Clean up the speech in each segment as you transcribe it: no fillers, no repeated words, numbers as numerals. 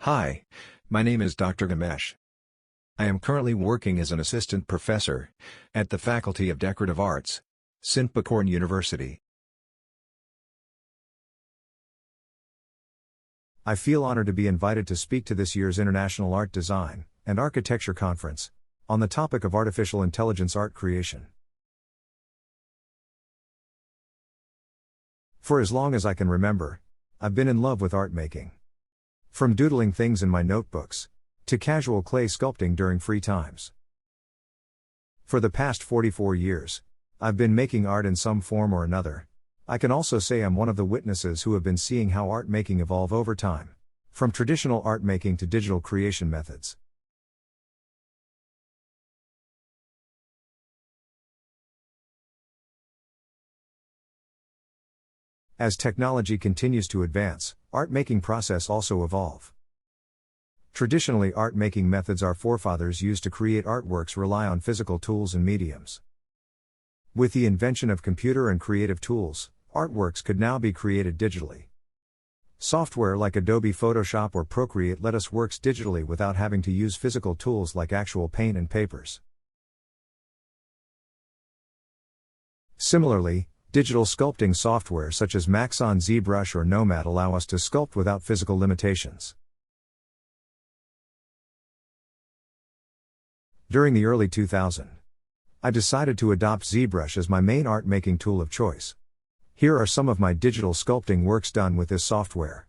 Hi, my name is Dr. Gomesh. I am currently working as an assistant professor at the Faculty of Decorative Arts, Donlaporn University. I feel honored to be invited to speak to this year's International Art Design and Architecture Conference on the topic of artificial intelligence art creation. For as long as I can remember, I've been in love with art making. From doodling things in my notebooks to casual clay sculpting during free times. For the past 44 years, I've been making art in some form or another. I can also say I'm one of the witnesses who have been seeing how art making evolve over time, from traditional art making to digital creation methods. As technology continues to advance, art making process also evolve. Traditionally, art making methods our forefathers used to create artworks rely on physical tools and mediums. With the invention of computer and creative tools, artworks could now be created digitally. Software like Adobe Photoshop or Procreate let us work digitally without having to use physical tools like actual paint and papers. Similarly, digital sculpting software such as Maxon ZBrush or Nomad allow us to sculpt without physical limitations. During the early 2000s, I decided to adopt ZBrush as my main art-making tool of choice. Here are some of my digital sculpting works done with this software.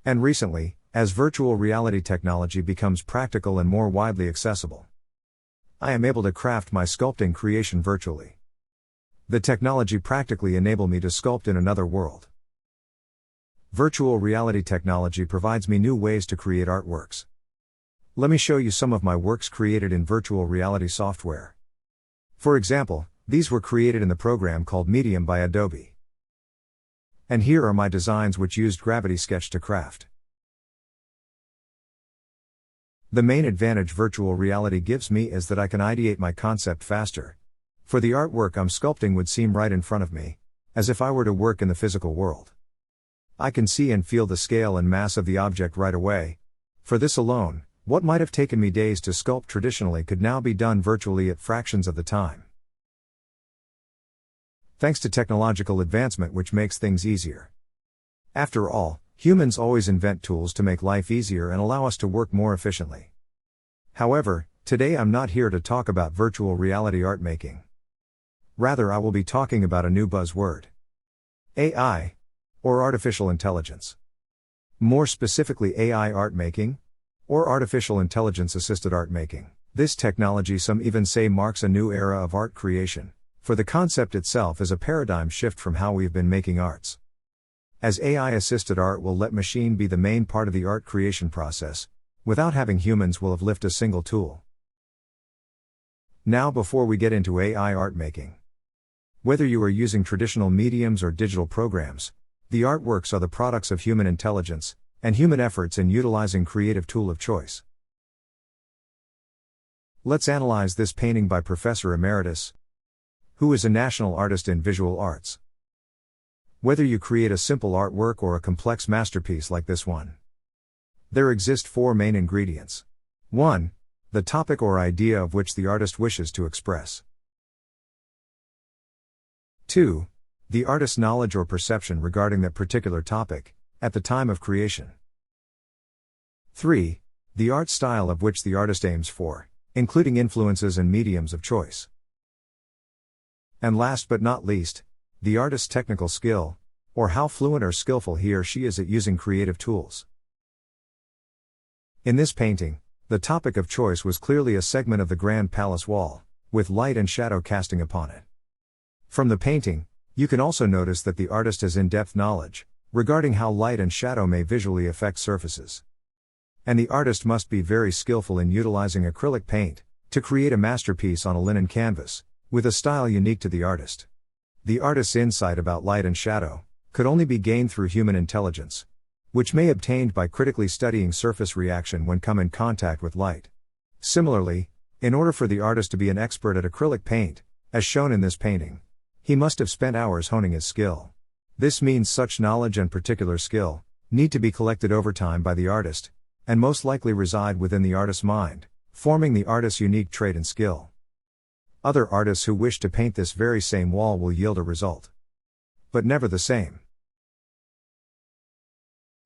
And recently, as virtual reality technology becomes practical and more widely accessible, I am able to craft my sculpting creation virtually. The technology practically enables me to sculpt in another world. Virtual reality technology provides me new ways to create artworks. Let me show you some of my works created in virtual reality software. For example, these were created in the program called Medium by Adobe. And here are my designs which used Gravity Sketch to craft. The main advantage virtual reality gives me is that I can ideate my concept faster. For the artwork I'm sculpting would seem right in front of me, as if I were to work in the physical world. I can see and feel the scale and mass of the object right away. For this alone, what might have taken me days to sculpt traditionally could now be done virtually at fractions of the time. Thanks to technological advancement which makes things easier. After all, humans always invent tools to make life easier and allow us to work more efficiently. However, today I'm not here to talk about virtual reality art making. Rather, I will be talking about a new buzzword. AI, or artificial intelligence. More specifically AI art making, or artificial intelligence assisted art making. This technology some even say marks a new era of art creation. For the concept itself is a paradigm shift from how we've been making arts. As AI-assisted art will let machine be the main part of the art creation process, without having humans will have lift a single tool. Now before we get into AI art making. Whether you are using traditional mediums or digital programs, the artworks are the products of human intelligence, and human efforts in utilizing creative tool of choice. Let's analyze this painting by Professor Emeritus, who is a national artist in visual arts. Whether you create a simple artwork or a complex masterpiece like this one, there exist four main ingredients. 1. The topic or idea of which the artist wishes to express. 2. The artist's knowledge or perception regarding that particular topic, at the time of creation. 3. The art style of which the artist aims for, including influences and mediums of choice. And last but not least, the artist's technical skill, or how fluent or skillful he or she is at using creative tools. In this painting, the topic of choice was clearly a segment of the Grand Palace wall, with light and shadow casting upon it. From the painting, you can also notice that the artist has in-depth knowledge regarding how light and shadow may visually affect surfaces. And the artist must be very skillful in utilizing acrylic paint, to create a masterpiece on a linen canvas, with a style unique to the artist. The artist's insight about light and shadow could only be gained through human intelligence, which may be obtained by critically studying surface reaction when come in contact with light. Similarly, in order for the artist to be an expert at acrylic paint, as shown in this painting, he must have spent hours honing his skill. This means such knowledge and particular skill need to be collected over time by the artist, and most likely reside within the artist's mind, forming the artist's unique trait and skill. Other artists who wish to paint this very same wall will yield a result, but never the same.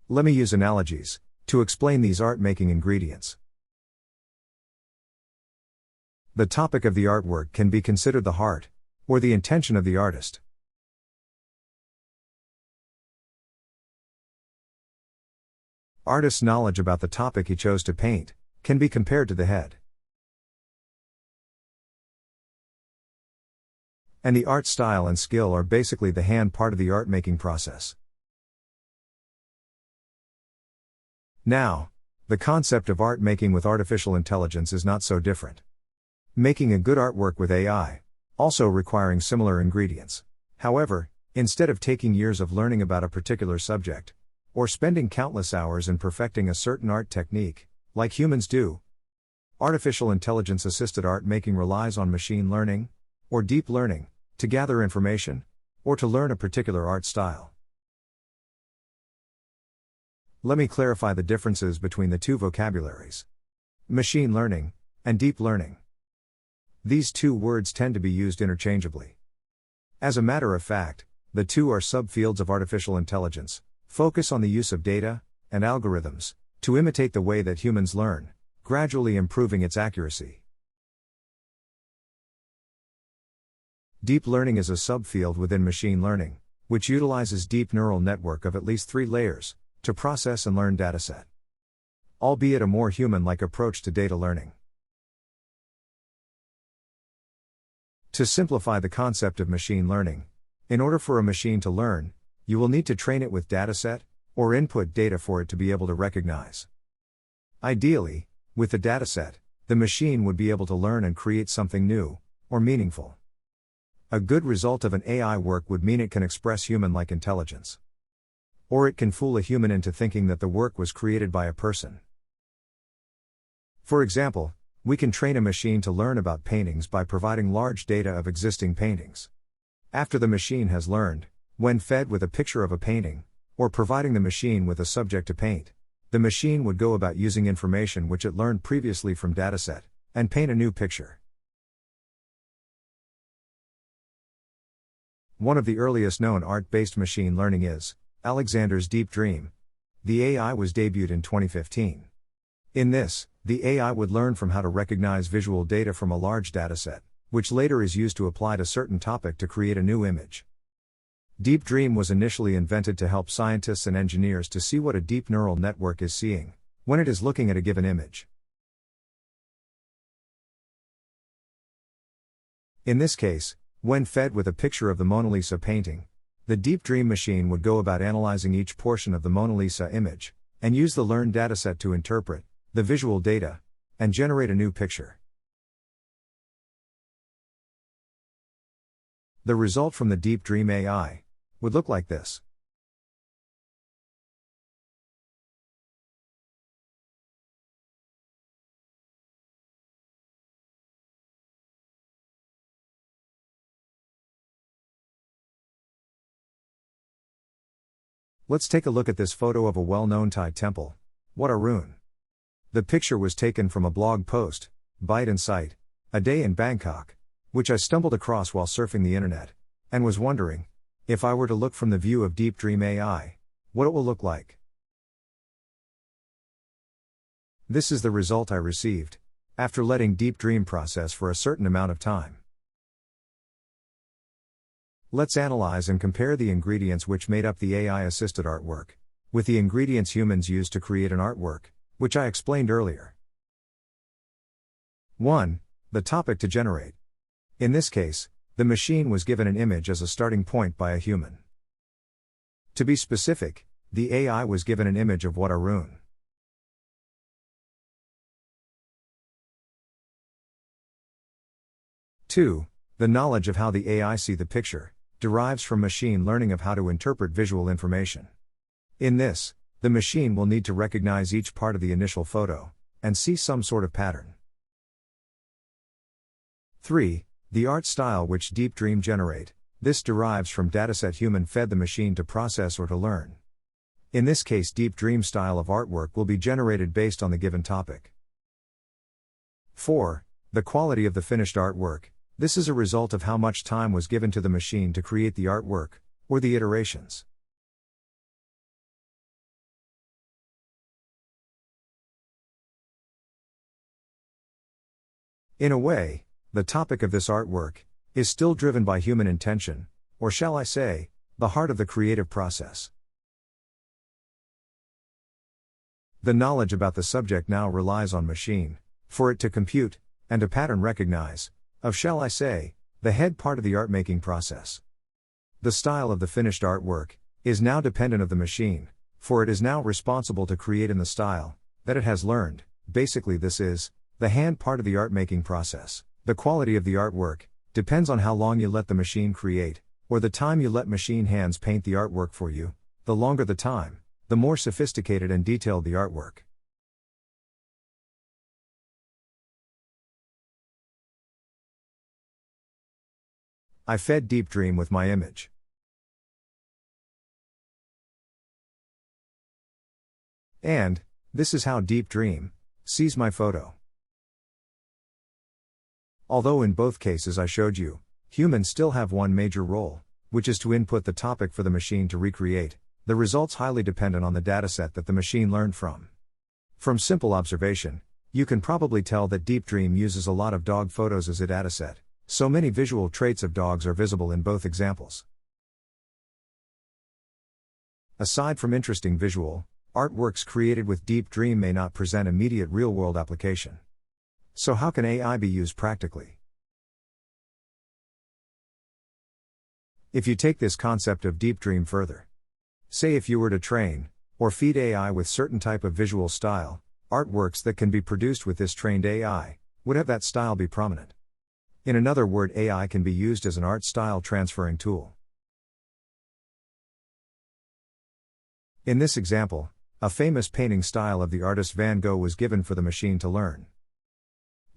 Let me use analogies to explain these art-making ingredients. The topic of the artwork can be considered the heart, or the intention of the artist. Artist's knowledge about the topic he chose to paint can be compared to the head. And the art style and skill are basically the hand part of the art-making process. Now, the concept of art making with artificial intelligence is not so different. Making a good artwork with AI, also requiring similar ingredients. However, instead of taking years of learning about a particular subject, or spending countless hours in perfecting a certain art technique, like humans do, artificial intelligence-assisted art making relies on machine learning, or deep learning, to gather information, or to learn a particular art style. Let me clarify the differences between the two vocabularies: machine learning and deep learning. These two words tend to be used interchangeably. As a matter of fact, the two are subfields of artificial intelligence, focus on the use of data and algorithms to imitate the way that humans learn, gradually improving its accuracy. Deep learning is a subfield within machine learning, which utilizes deep neural network of at least 3 layers to process and learn dataset, albeit a more human-like approach to data learning. To simplify the concept of machine learning, in order for a machine to learn, you will need to train it with dataset, or input data for it to be able to recognize. Ideally, with the dataset, the machine would be able to learn and create something new, or meaningful. A good result of an AI work would mean it can express human-like intelligence. Or it can fool a human into thinking that the work was created by a person. For example, we can train a machine to learn about paintings by providing large data of existing paintings. After the machine has learned, when fed with a picture of a painting, or providing the machine with a subject to paint, the machine would go about using information which it learned previously from dataset, and paint a new picture. One of the earliest known art-based machine learning is Alexander's Deep Dream. The AI was debuted in 2015. In this, the AI would learn from how to recognize visual data from a large dataset, which later is used to apply to certain topic to create a new image. Deep Dream was initially invented to help scientists and engineers to see what a deep neural network is seeing when it is looking at a given image. In this case, when fed with a picture of the Mona Lisa painting, the Deep Dream machine would go about analyzing each portion of the Mona Lisa image, and use the learned dataset to interpret the visual data and generate a new picture. The result from the Deep Dream AI would look like this. Let's take a look at this photo of a well-known Thai temple. What a ruin! The picture was taken from a blog post, Bite and Sight, a day in Bangkok, which I stumbled across while surfing the internet, and was wondering, if I were to look from the view of Deep Dream AI, what it will look like. This is the result I received, after letting Deep Dream process for a certain amount of time. Let's analyze and compare the ingredients which made up the AI-assisted artwork, with the ingredients humans use to create an artwork, which I explained earlier. 1. The topic to generate. In this case, the machine was given an image as a starting point by a human. To be specific, the AI was given an image of what a rune. 2. The knowledge of how the AI see the picture derives from machine learning of how to interpret visual information. In this, the machine will need to recognize each part of the initial photo and see some sort of pattern. 3. The art style which Deep Dream generate. This derives from dataset human fed the machine to process or to learn. In this case, Deep Dream style of artwork will be generated based on the given topic. 4. The quality of the finished artwork. This is a result of how much time was given to the machine to create the artwork, or the iterations. In a way, the topic of this artwork is still driven by human intention, or shall I say, the heart of the creative process. The knowledge about the subject now relies on machine, for it to compute, and to pattern recognize, of shall I say, the head part of the art-making process. The style of the finished artwork is now dependent of the machine, for it is now responsible to create in the style that it has learned. Basically, this is the hand part of the art-making process. The quality of the artwork depends on how long you let the machine create, or the time you let machine hands paint the artwork for you. The longer the time, the more sophisticated and detailed the artwork. I fed Deep Dream with my image. And this is how Deep Dream sees my photo. Although in both cases I showed you, humans still have one major role, which is to input the topic for the machine to recreate. The results highly dependent on the dataset that the machine learned from. From simple observation, you can probably tell that Deep Dream uses a lot of dog photos as a dataset. So many visual traits of dogs are visible in both examples. Aside from interesting visual, artworks created with Deep Dream may not present immediate real-world application. So how can AI be used practically? If you take this concept of Deep Dream further, say if you were to train or feed AI with certain type of visual style, artworks that can be produced with this trained AI would have that style be prominent. In another word, AI can be used as an art style transferring tool. In this example, a famous painting style of the artist Van Gogh was given for the machine to learn.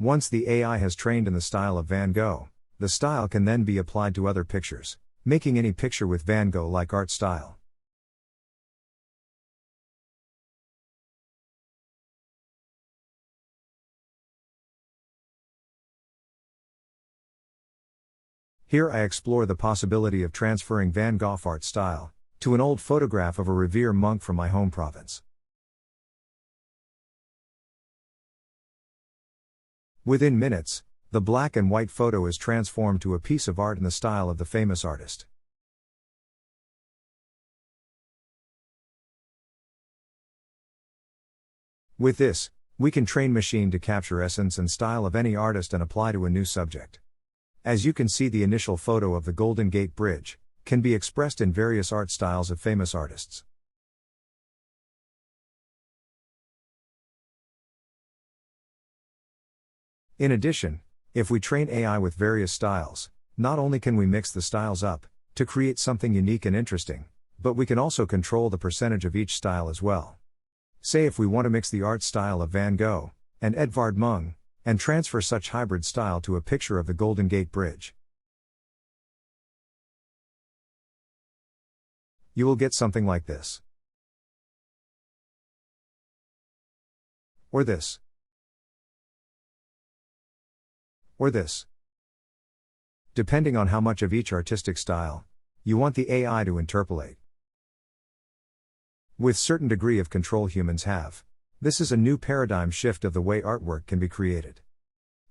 Once the AI has trained in the style of Van Gogh, the style can then be applied to other pictures, making any picture with Van Gogh-like art style. Here I explore the possibility of transferring Van Gogh art style to an old photograph of a revered monk from my home province. Within minutes, the black and white photo is transformed to a piece of art in the style of the famous artist. With this, we can train machine to capture essence and style of any artist and apply to a new subject. As you can see, the initial photo of the Golden Gate Bridge can be expressed in various art styles of famous artists. In addition, if we train AI with various styles, not only can we mix the styles up to create something unique and interesting, but we can also control the percentage of each style as well. Say if we want to mix the art style of Van Gogh and Edvard Munch, and transfer such hybrid style to a picture of the Golden Gate Bridge, you will get something like this. Or this. Or this. Depending on how much of each artistic style you want the AI to interpolate. With certain degree of control humans have, this is a new paradigm shift of the way artwork can be created.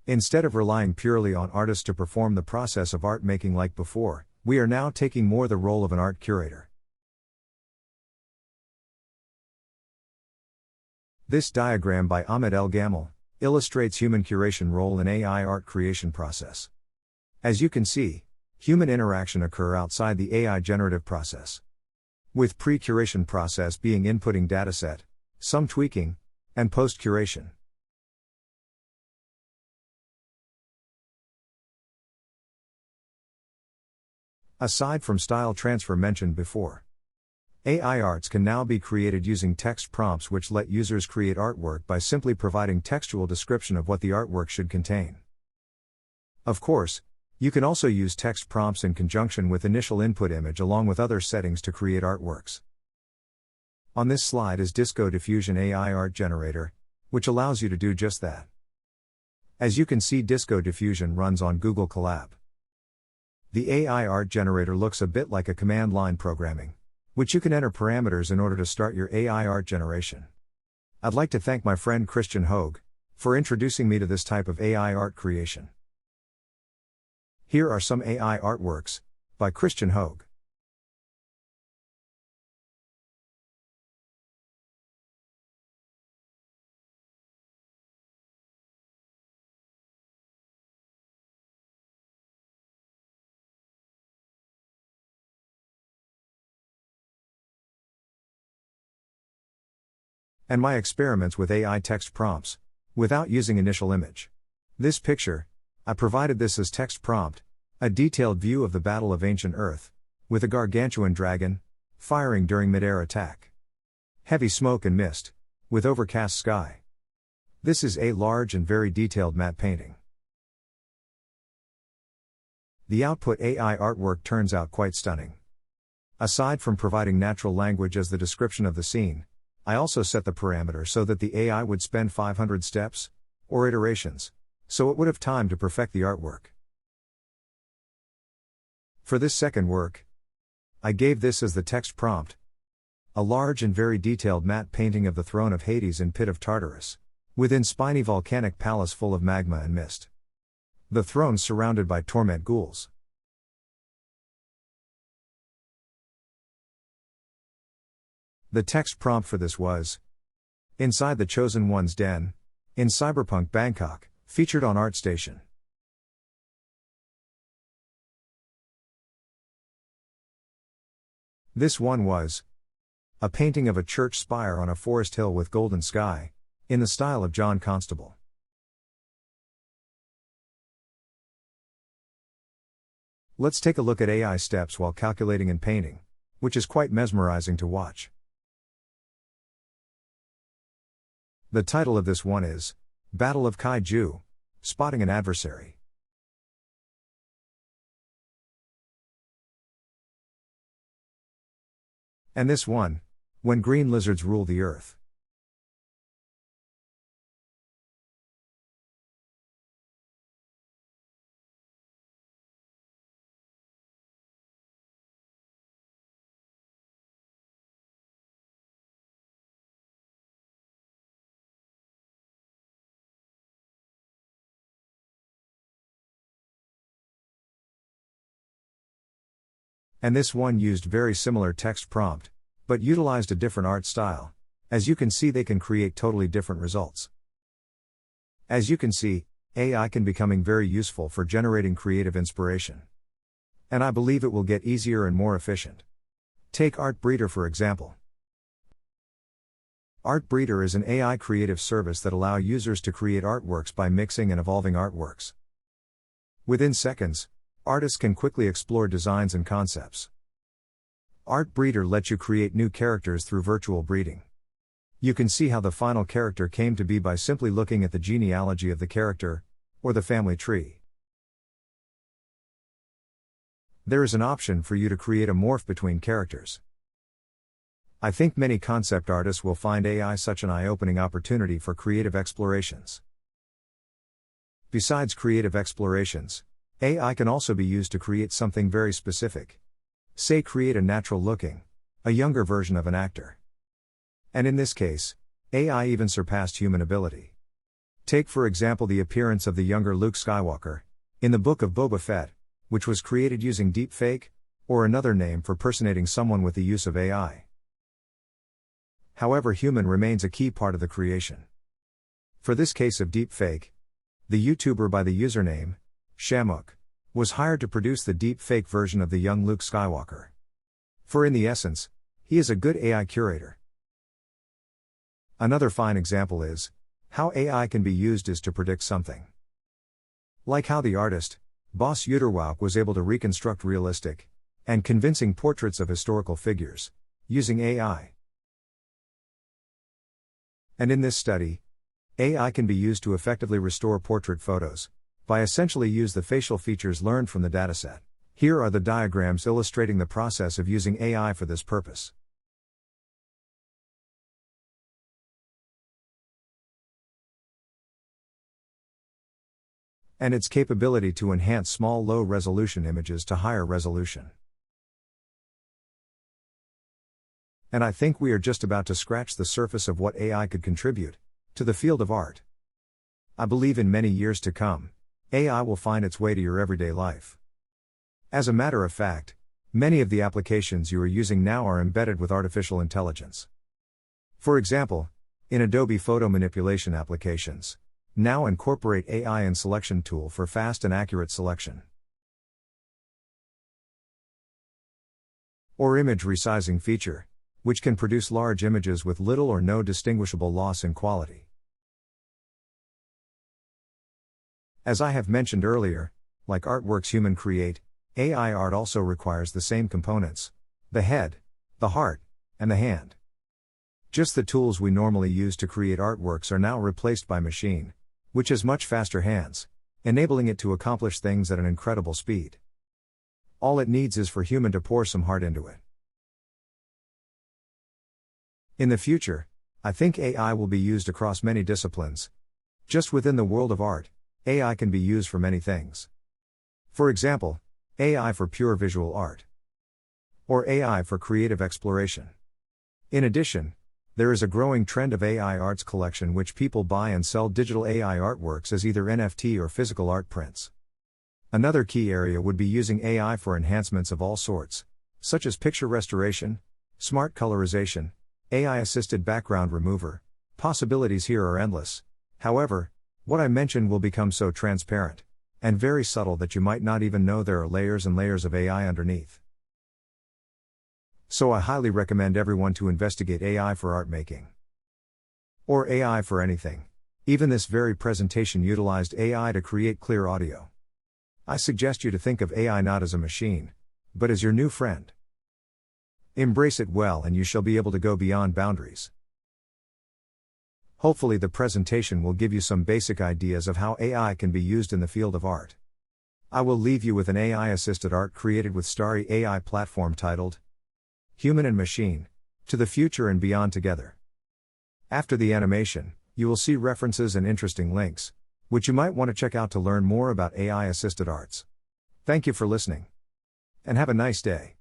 Instead of relying purely on artists to perform the process of art making like before, we are now taking more the role of an art curator. This diagram by Ahmed El Gamal illustrates human curation role in AI art creation process. As you can see, human interaction occur outside the AI generative process, with pre-curation process being inputting dataset, some tweaking, and post-curation. Aside from style transfer mentioned before, AI arts can now be created using text prompts which let users create artwork by simply providing textual description of what the artwork should contain. Of course, you can also use text prompts in conjunction with initial input image along with other settings to create artworks. On this slide is Disco Diffusion AI Art Generator, which allows you to do just that. As you can see, Disco Diffusion runs on Google Colab. The AI art generator looks a bit like a command line programming, which you can enter parameters in order to start your AI art generation. I'd like to thank my friend Christian Hogue for introducing me to this type of AI art creation. Here are some AI artworks by Christian Hogue. And my experiments with AI text prompts, without using initial image. This picture, I provided this as text prompt, a detailed view of the Battle of Ancient Earth, with a gargantuan dragon, firing during mid-air attack. Heavy smoke and mist, with overcast sky. This is a large and very detailed matte painting. The output AI artwork turns out quite stunning. Aside from providing natural language as the description of the scene, I also set the parameter so that the AI would spend 500 steps, or iterations, so it would have time to perfect the artwork. For this second work, I gave this as the text prompt, a large and very detailed matte painting of the throne of Hades in Pit of Tartarus, within spiny volcanic palace full of magma and mist. The throne surrounded by torment ghouls. The text prompt for this was, "Inside the Chosen One's Den, in Cyberpunk Bangkok, featured on ArtStation." This one was, "A painting of a church spire on a forest hill with golden sky, in the style of John Constable." Let's take a look at AI steps while calculating and painting, which is quite mesmerizing to watch. The title of this one is, Battle of Kaiju, Spotting an Adversary. And this one, When Green Lizards Rule the Earth. And this one used very similar text prompt, but utilized a different art style. As you can see, they can create totally different results. As you can see, AI can becoming very useful for generating creative inspiration. And I believe it will get easier and more efficient. Take Art Breeder for example. Art Breeder is an AI creative service that allows users to create artworks by mixing and evolving artworks. Within seconds, artists can quickly explore designs and concepts. Art Breeder lets you create new characters through virtual breeding. You can see how the final character came to be by simply looking at the genealogy of the character, or the family tree. There is an option for you to create a morph between characters. I think many concept artists will find AI such an eye-opening opportunity for creative explorations. Besides creative explorations, AI can also be used to create something very specific. Say create a natural-looking, a younger version of an actor. And in this case, AI even surpassed human ability. Take for example the appearance of the younger Luke Skywalker, in the Book of Boba Fett, which was created using deepfake, or another name for personating someone with the use of AI. However, human remains a key part of the creation. For this case of deepfake, the YouTuber by the username, Shamuk, was hired to produce the deep fake version of the young Luke Skywalker. For in the essence, he is a good AI curator. Another fine example is, how AI can be used is to predict something. Like how the artist, Boss Uterwauk was able to reconstruct realistic, and convincing portraits of historical figures, using AI. And in this study, AI can be used to effectively restore portrait photos, by essentially use the facial features learned from the dataset. Here are the diagrams illustrating the process of using AI for this purpose. And its capability to enhance small low-resolution images to higher resolution. And I think we are just about to scratch the surface of what AI could contribute to the field of art. I believe in many years to come, AI will find its way to your everyday life. As a matter of fact, many of the applications you are using now are embedded with artificial intelligence. For example, in Adobe photo manipulation applications, now incorporate AI in selection tool for fast and accurate selection. Or image resizing feature, which can produce large images with little or no distinguishable loss in quality. As I have mentioned earlier, like artworks humans create, AI art also requires the same components: the head, the heart, and the hand. Just the tools we normally use to create artworks are now replaced by machine, which has much faster hands, enabling it to accomplish things at an incredible speed. All it needs is for human to pour some heart into it. In the future, I think AI will be used across many disciplines. Just within the world of art, AI can be used for many things. For example, AI for pure visual art. Or AI for creative exploration. In addition, there is a growing trend of AI arts collection which people buy and sell digital AI artworks as either NFT or physical art prints. Another key area would be using AI for enhancements of all sorts, such as picture restoration, smart colorization, AI-assisted background remover. Possibilities here are endless. However, what I mentioned will become so transparent and very subtle that you might not even know there are layers and layers of AI underneath. So I highly recommend everyone to investigate AI for art making. Or AI for anything. Even this very presentation utilized AI to create clear audio. I suggest you to think of AI not as a machine, but as your new friend. Embrace it well and you shall be able to go beyond boundaries. Hopefully the presentation will give you some basic ideas of how AI can be used in the field of art. I will leave you with an AI-assisted art created with Starry AI platform titled Human and Machine, to the Future and Beyond Together. After the animation, you will see references and interesting links, which you might want to check out to learn more about AI-assisted arts. Thank you for listening. And have a nice day.